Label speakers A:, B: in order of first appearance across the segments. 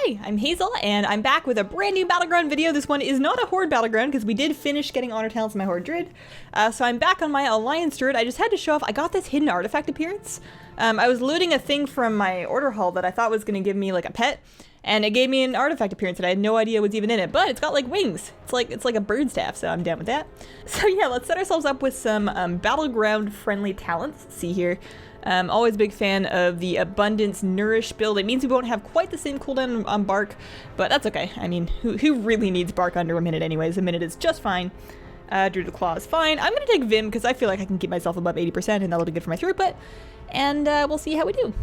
A: Hi, I'm Hazel, and I'm back with a brand new Battleground video. This one is not a Horde Battleground, because we did finish getting honor talents in my Horde Druid. So I'm back on my Alliance Druid. I just had to show off, I got this hidden artifact appearance. I was looting a thing from my order hall that I thought was going to give me like a pet, and it gave me an artifact appearance that I had no idea was even in it, but it's got like wings. It's like a bird staff, so I'm down with that. So yeah, let's set ourselves up with some Battleground friendly talents. Let's see here. Always a big fan of the Abundance Nourish build. It means we won't have quite the same cooldown on Bark, but that's okay. I mean, who really needs Bark under a minute anyways? A minute is just fine. Druid of Claw is fine. I'm going to take Vim because I feel like I can keep myself above 80% and that'll be good for my throughput. And we'll see how we do.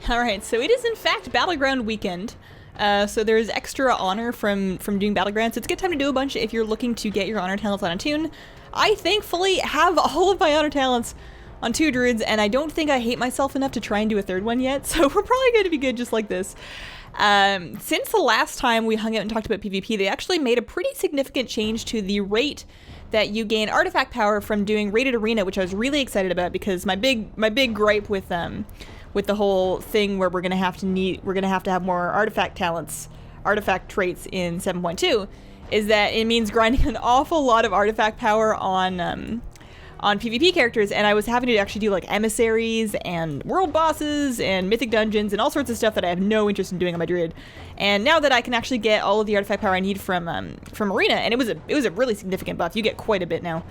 A: Alright, so it is in fact Battleground weekend. So there's extra honor from doing Battleground, so it's a good time to do a bunch if you're looking to get your honor talents on a tune. I thankfully have all of my honor talents on 2 druids, and I don't think I hate myself enough to try and do a 3rd one yet, so we're probably going to be good just like this. Since the last time we hung out and talked about PvP, they actually made a pretty significant change to the rate that you gain artifact power from doing rated arena, which I was really excited about because my big gripe with the whole thing where we're gonna have to have more artifact traits in 7.2 is that it means grinding an awful lot of artifact power on PvP characters, and I was having to actually do like emissaries and world bosses and mythic dungeons and all sorts of stuff that I have no interest in doing on my druid. And now that I can actually get all of the artifact power I need from arena, and it was a really significant buff. You get quite a bit now.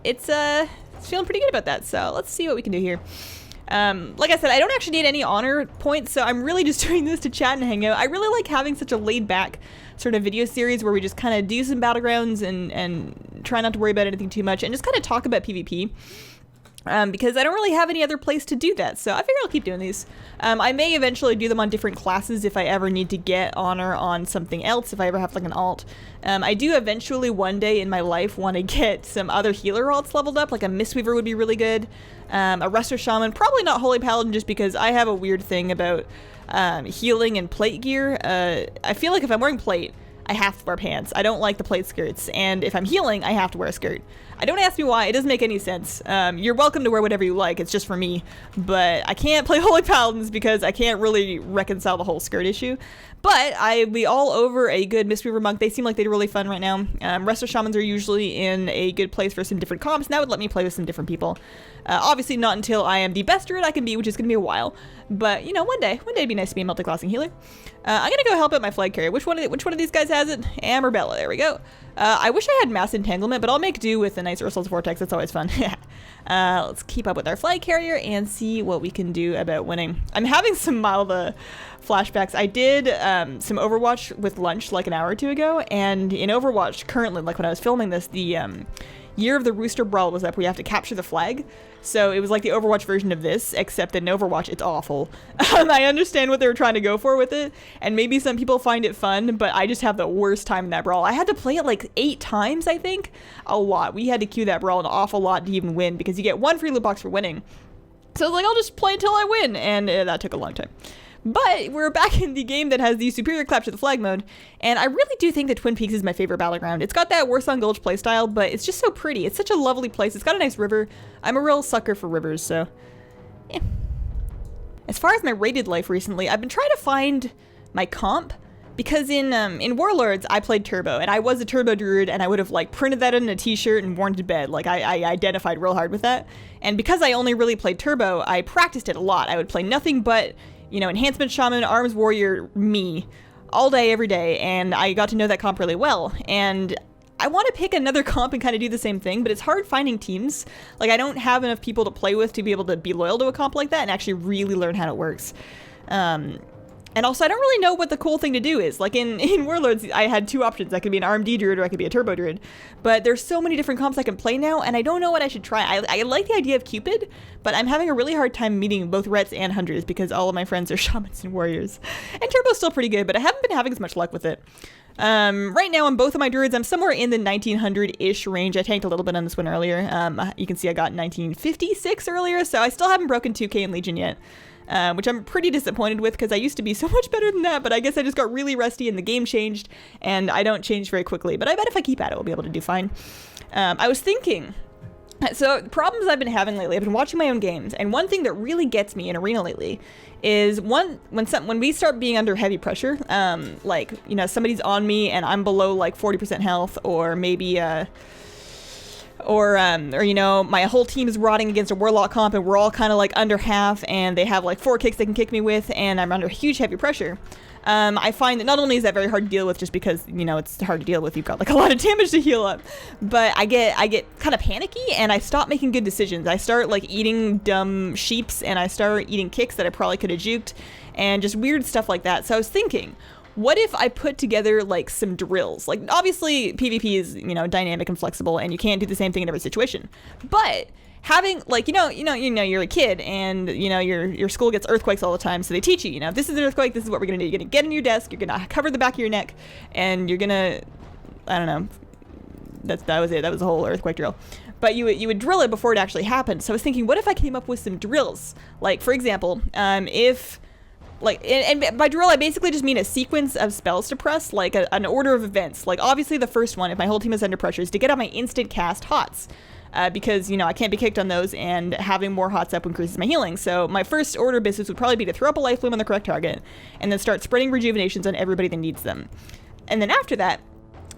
A: It's feeling pretty good about that. So let's see what we can do here. Like I said, I don't actually need any honor points, so I'm really just doing this to chat and hang out. I really like having such a laid-back sort of video series where we just kind of do some Battlegrounds and try not to worry about anything too much and just kind of talk about PvP. Because I don't really have any other place to do that, so I figure I'll keep doing these. I may eventually do them on different classes if I ever need to get honor on something else, if I ever have like an alt. I do eventually one day in my life want to get some other healer alts leveled up, like a Mistweaver would be really good. A Resto Shaman, probably not Holy Paladin just because I have a weird thing about healing and plate gear. I feel like if I'm wearing plate, I have to wear pants. I don't like the plate skirts, and if I'm healing, I have to wear a skirt. I don't ask me why, it doesn't make any sense. You're welcome to wear whatever you like, it's just for me. But I can't play Holy Paladins because I can't really reconcile the whole skirt issue. But I'd be all over a good Mistweaver Monk. They seem like they'd be really fun right now. Resto Shamans are usually in a good place for some different comps, and that would let me play with some different people. Obviously not until I am the best druid I can be, which is going to be a while. But, you know, one day it'd be nice to be a multi-classing healer. I'm going to go help out my flag carrier. Which one of these guys has it? Amberbella, there we go. I wish I had Mass Entanglement, but I'll make do with a nice Ursul's Vortex. That's always fun. Let's keep up with our flag carrier and see what we can do about winning. I'm having some mild flashbacks. I did some Overwatch with lunch like an hour or two ago, and in Overwatch currently, like when I was filming this, the Year of the Rooster Brawl was up where you have to capture the flag. So it was like the Overwatch version of this, except that in Overwatch it's awful. I understand what they were trying to go for with it, and maybe some people find it fun, but I just have the worst time in that brawl. I had to play it like 8 times, I think. A lot. We had to queue that brawl an awful lot to even win, because you get 1 free loot box for winning. So I was like, I'll just play until I win, and that took a long time. But we're back in the game that has the superior capture the flag mode, and I really do think that Twin Peaks is my favorite Battleground. It's got that Warsaw Gulch playstyle, but it's just so pretty. It's such a lovely place. It's got a nice river. I'm a real sucker for rivers, so yeah. As far as my rated life recently, I've been trying to find my comp, because in Warlords, I played Turbo, and I was a Turbo Druid, and I would have like printed that in a t-shirt and worn it to bed. Like I identified real hard with that. And because I only really played Turbo, I practiced it a lot. I would play nothing but, you know, Enhancement Shaman, Arms Warrior, me, all day, every day, and I got to know that comp really well. And I want to pick another comp and kind of do the same thing, but it's hard finding teams. Like, I don't have enough people to play with to be able to be loyal to a comp like that and actually really learn how it works. And also, I don't really know what the cool thing to do is. Like, in Warlords, I had 2 options. I could be an RMD Druid or I could be a Turbo Druid. But there's so many different comps I can play now, and I don't know what I should try. I like the idea of Cupid, but I'm having a really hard time meeting both Rets and Hunters because all of my friends are Shamans and Warriors. And Turbo's still pretty good, but I haven't been having as much luck with it. Right now, on both of my Druids, I'm somewhere in the 1900-ish range. I tanked a little bit on this one earlier. You can see I got 1956 earlier, so I still haven't broken 2K in Legion yet. Which I'm pretty disappointed with because I used to be so much better than that, but I guess I just got really rusty and the game changed, and I don't change very quickly. But I bet if I keep at it, we'll be able to do fine. I was thinking So problems I've been having lately, I've been watching my own games, and one thing that really gets me in Arena lately is when we start being under heavy pressure, like, you know, somebody's on me and I'm below like 40% health, or maybe or you know, my whole team is rotting against a warlock comp and we're all kind of like under half and they have like 4 kicks they can kick me with and I'm under huge heavy pressure. I find that not only is that very hard to deal with just because, you know, it's hard to deal with, you've got like a lot of damage to heal up, but I get kind of panicky and I stop making good decisions. I start like eating dumb sheeps and I start eating kicks that I probably could have juked and just weird stuff like that. So I was thinking, what if I put together like some drills? Like obviously PvP is, you know, dynamic and flexible and you can't do the same thing in every situation, but having like, you know, you're a kid and you know, your school gets earthquakes all the time. So they teach you, you know, this is an earthquake. This is what we're going to do. You're going to get in your desk. You're going to cover the back of your neck and you're going to, I don't know. That was it. That was the whole earthquake drill. But you would drill it before it actually happened. So I was thinking, what if I came up with some drills? Like for example, if like, and by drill, I basically just mean a sequence of spells to press, like an order of events. Like obviously the first one, if my whole team is under pressure, is to get on my instant cast hots. Because, you know, I can't be kicked on those and having more hots up increases my healing. So my first order of business would probably be to throw up a life bloom on the correct target and then start spreading rejuvenations on everybody that needs them. And then after that,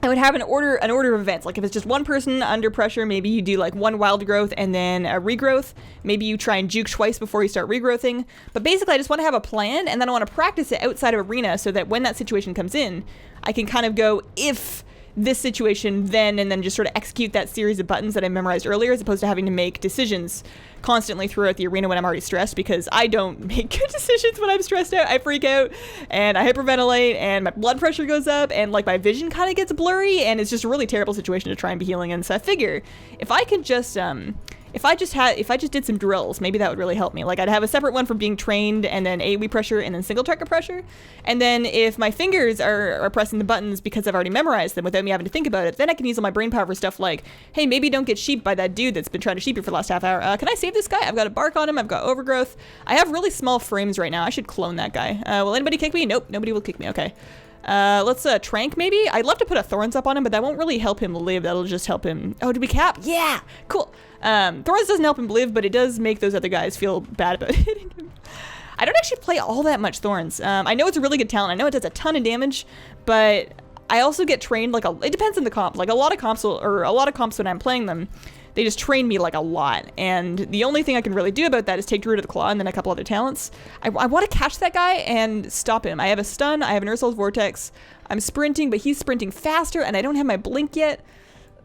A: I would have an order of events. Like if it's just one person under pressure, maybe you do like 1 wild growth and then a regrowth. Maybe you try and juke twice before you start regrowthing. But basically I just want to have a plan and then I want to practice it outside of Arena so that when that situation comes in, I can kind of go, if this situation then, and then just sort of execute that series of buttons that I memorized earlier, as opposed to having to make decisions constantly throughout the arena when I'm already stressed, because I don't make good decisions when I'm stressed out. I freak out and I hyperventilate and my blood pressure goes up and like my vision kind of gets blurry and it's just a really terrible situation to try and be healing in. So I figure if I could just if I just did some drills, maybe that would really help me. Like I'd have a separate one for being trained and then AoE pressure and then single target pressure. And then if my fingers are pressing the buttons because I've already memorized them without me having to think about it, then I can use all my brain power for stuff like, hey, maybe don't get sheeped by that dude that's been trying to sheep you for the last half hour. Can I save this guy? I've got a bark on him. I've got overgrowth. I have really small frames right now. I should clone that guy. Will anybody kick me? Nope, nobody will kick me. Okay. Let's trank maybe. I'd love to put a thorns up on him, but that won't really help him live. That'll just help him. Oh, did we cap? Yeah, cool. Thorns doesn't help him live, but it does make those other guys feel bad about hitting him. I don't actually play all that much thorns. I know it's a really good talent. I know it does a ton of damage, but I also get trained like it depends on the comp. Like a lot of comps when I'm playing them, they just train me like a lot. And the only thing I can really do about that is take Druid of the Claw and then a couple other talents. I want to catch that guy and stop him. I have a stun, I have an Ursul's Vortex. I'm sprinting, but he's sprinting faster and I don't have my blink yet.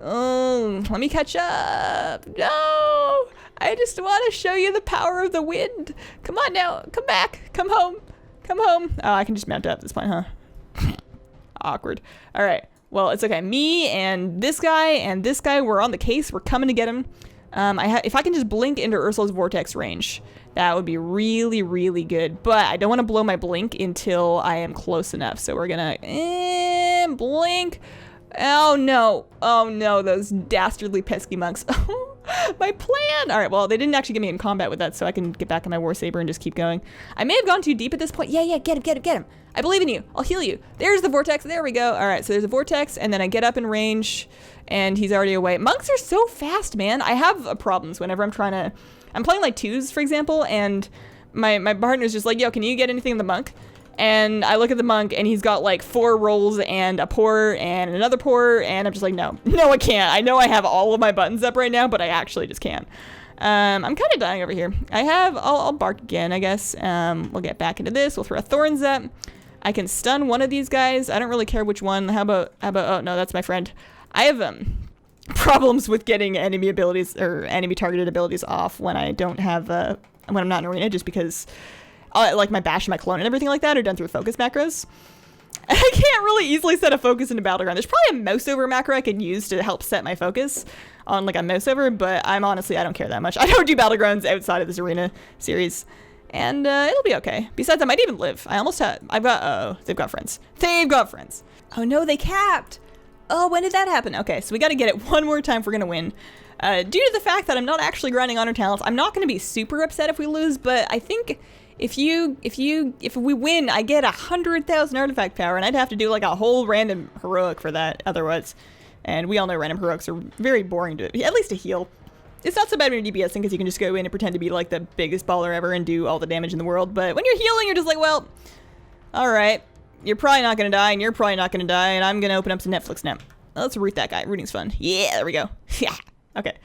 A: Oh, let me catch up. No, I just want to show you the power of the wind. Come on now, come back, come home, come home. Oh, I can just mount up at this point, huh? Awkward. All right. Well, it's okay. Me and this guy, we're on the case. We're coming to get him. If I can just blink into Ursul's Vortex range, that would be really, really good. But I don't want to blow my blink until I am close enough. So we're gonna blink. Oh no, those dastardly pesky monks. My plan. All right, well, they didn't actually get me in combat with that, so I can get back on my War Saber and just keep going. I may have gone too deep at this point. Yeah, get him. I believe in you. I'll heal you. There's the vortex. There we go. All right, so there's a vortex, and then I get up in range, and he's already away. Monks are so fast, man. I have problems whenever I'm playing like 2s, for example, and my partner's just like, yo, can you get anything in the monk? And I look at the monk and he's got like 4 rolls and a pour and another pour, and I'm just like, no, I can't. I know I have all of my buttons up right now, but I actually just can't. I'm kind of dying over here. I'll bark again, I guess. We'll get back into this. We'll throw a thorns up. I can stun one of these guys. I don't really care which one. How about, oh no, that's my friend. I have, problems with getting enemy abilities or enemy targeted abilities off when I don't have, when I'm not in arena, just because like my bash and my clone and everything like that are done through focus macros. I can't really easily set a focus into Battleground. There's probably a mouse over macro I could use to help set my focus on like a mouse over, but I don't care that much. I don't do Battlegrounds outside of this arena series, and it'll be okay. Besides, I might even live. They've got friends. Oh no, they capped. Oh, when did that happen? Okay, so we got to get it one more time if we're gonna win. Due to the fact that I'm not actually grinding honor talents, I'm not gonna be super upset if we lose, but I think if we win, I get 100,000 artifact power, and I'd have to do like a whole random heroic for that otherwise. And we all know random heroics are very boring at least to heal. It's not so bad when you're DPSing because you can just go in and pretend to be like the biggest baller ever and do all the damage in the world. But when you're healing, you're just like, well, all right, you're probably not going to die and you're probably not going to die. And I'm going to open up some Netflix now. Let's root that guy. Rooting's fun. Yeah, there we go. Yeah. Okay.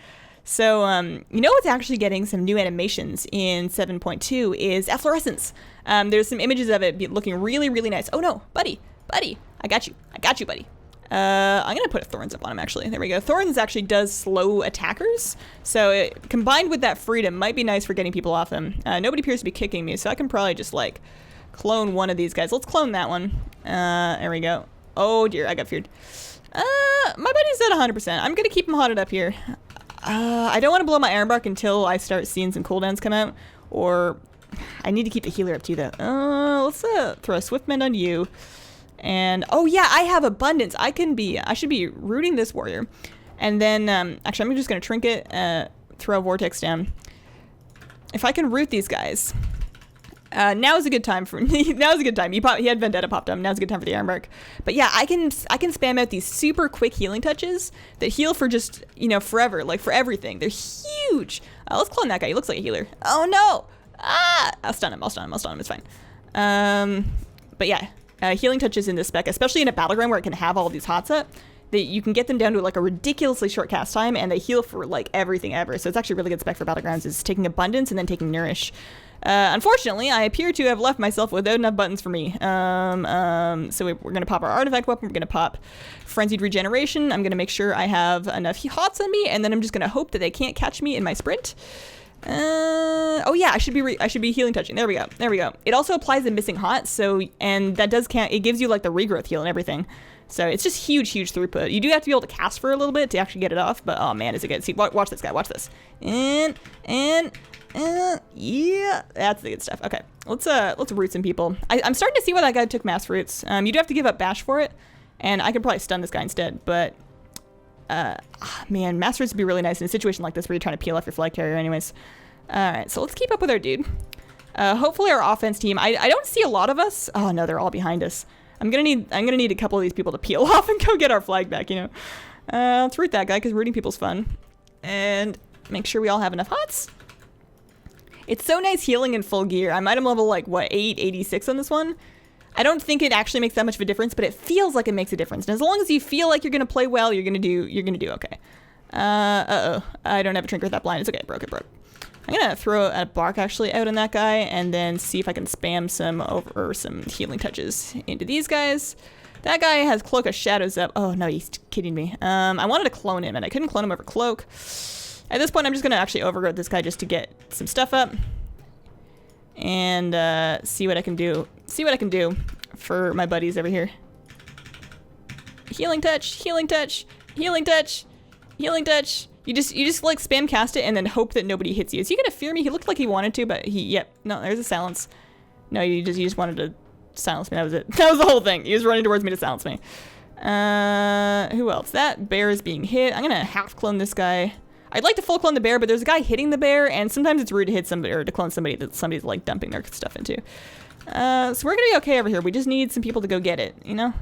A: So, you know what's actually getting some new animations in 7.2 is efflorescence. There's some images of it looking really, really nice. Oh no, buddy. I got you, buddy. I'm gonna put thorns up on him actually. There we go. Thorns actually does slow attackers. So it, combined with that freedom might be nice for getting people off them. Nobody appears to be kicking me, so I can probably just like clone one of these guys. Let's clone that one. There we go. Oh dear, I got feared. My buddy's at 100%. I'm gonna keep him hotted up here. I don't want to blow my Iron Bark until I start seeing some cooldowns come out, or I need to keep the healer up too though. Let's throw a Swift Mend on you. And oh yeah, I have abundance. I should be rooting this warrior. And then, actually I'm just gonna trinket, throw a vortex down. If I can root these guys, now is a good time for, now is a good time. He had Vendetta popped up, now's a good time for the Iron Bark. But yeah, I can spam out these super quick healing touches that heal for just, you know, forever, like for everything. They're huge. Let's clone that guy, he looks like a healer. Oh no! I'll stun him, it's fine. But yeah. Healing touches in this spec, especially in a Battleground where it can have all of these hots up, that you can get them down to like a ridiculously short cast time and they heal for like everything ever. So it's actually a really good spec for Battlegrounds, is taking Abundance and then taking Nourish. Unfortunately, I appear to have left myself without enough buttons for me. So we're going to pop our Artifact Weapon, we're going to pop Frenzied Regeneration, I'm going to make sure I have enough hots on me, and then I'm just going to hope that they can't catch me in my sprint. Oh yeah, I should be healing touching. There we go. It also applies the missing hot, so, and that does count. It gives you like the regrowth heal and everything. So it's just huge throughput. You do have to be able to cast for a little bit to actually get it off, but oh man, is it good. See, watch this guy, watch this. And yeah, that's the good stuff. Okay, let's root some people. I'm starting to see why that guy took Mass Roots. You do have to give up Bash for it, and I could probably stun this guy instead, but man, Mass Roots would be really nice in a situation like this where you're trying to peel off your flag carrier anyways. Alright, so let's keep up with our dude. Hopefully our offense team, I don't see a lot of us. Oh no, they're all behind us. I'm gonna need a couple of these people to peel off and go get our flag back, you know. Let's root that guy because rooting people's fun. And make sure we all have enough hots. It's so nice healing in full gear. I'm item level like, what, 886 on this one? I don't think it actually makes that much of a difference, but it feels like it makes a difference. And as long as you feel like you're gonna play well, you're gonna do okay. Uh-oh. I don't have a trinket with that blind. It's okay, broke. I'm gonna throw a bark actually out on that guy and then see if I can spam some healing touches into these guys. That guy has Cloak of Shadows up. Oh no, he's kidding me. I wanted to clone him and I couldn't clone him over Cloak. At this point, I'm just gonna actually overgrowth this guy just to get some stuff up. And see what I can do. For my buddies over here. Healing touch. You just like spam cast it and then hope that nobody hits you. Is he gonna fear me? He looked like he wanted to, but yep. No, there's a silence. No, you just wanted to silence me. That was it. That was the whole thing. He was running towards me to silence me. Who else? That bear is being hit. I'm gonna half clone this guy. I'd like to full clone the bear, but there's a guy hitting the bear, and sometimes it's rude to hit somebody or to clone somebody that somebody's like dumping their stuff into. So we're gonna be okay over here. We just need some people to go get it, you know?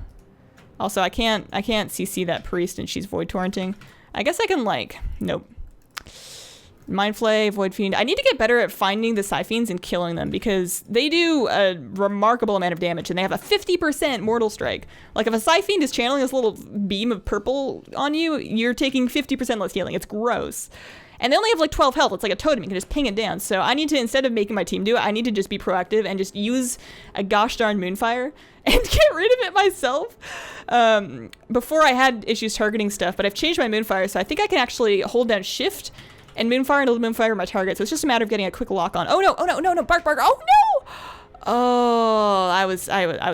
A: Also, I can't CC that priest and she's void torrenting. I guess I can like, nope. Mind Flay, Void Fiend. I need to get better at finding the Psi-Fiends and killing them because they do a remarkable amount of damage and they have a 50% Mortal Strike. Like if a Psi-Fiend is channeling this little beam of purple on you, you're taking 50% less healing. It's gross. And they only have like 12 health. It's like a totem. You can just ping it down. So I need to, instead of making my team do it, I need to just be proactive and just use a gosh darn Moonfire and get rid of it myself. Before I had issues targeting stuff, but I've changed my Moonfire, so I think I can actually hold down Shift and Moonfire and Moonfire my target. So it's just a matter of getting a quick lock on. Oh no, bark. Oh no! Oh, I was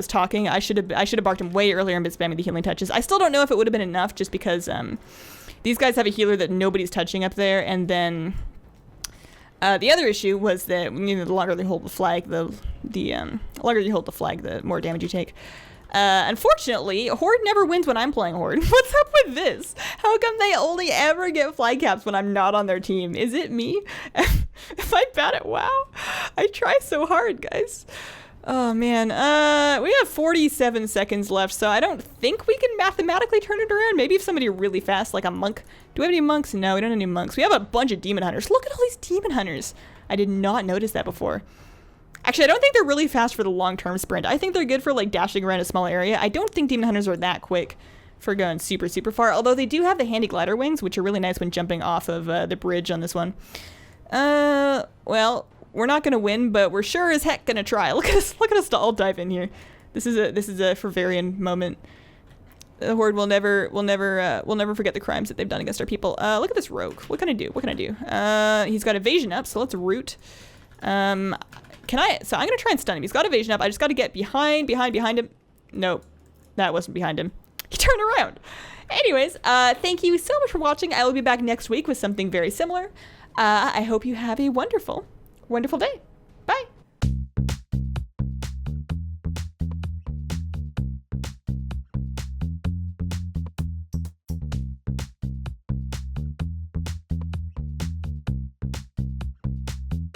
A: talking. I should have barked him way earlier and been spamming the healing touches. I still don't know if it would have been enough just because these guys have a healer that nobody's touching up there, and then the other issue was that the longer they hold the flag, the longer you hold the flag, the more damage you take. Unfortunately, Horde never wins when I'm playing Horde. What's up with this? How come they only ever get flag caps when I'm not on their team? Is it me? Am I bad at WoW? I try so hard, guys. Oh man, we have 47 seconds left, so I don't think we can mathematically turn it around. Maybe if somebody really fast, like a monk. Do we have any monks? No, we don't have any monks. We have a bunch of demon hunters. Look at all these demon hunters. I did not notice that before. Actually, I don't think they're really fast for the long-term sprint. I think they're good for like dashing around a small area. I don't think demon hunters are that quick for going super, super far, although they do have the handy glider wings, which are really nice when jumping off of the bridge on this one. Well, we're not gonna win, but we're sure as heck gonna try. Look at us all dive in here. This is a Fervarian moment. The Horde will never forget the crimes that they've done against our people. Look at this rogue. What can I do? What can I do? He's got evasion up, so let's root. So I'm gonna try and stun him. He's got evasion up. I just gotta get behind him. Nope, that wasn't behind him. He turned around. Anyways, thank you so much for watching. I will be back next week with something very similar. I hope you have a wonderful day.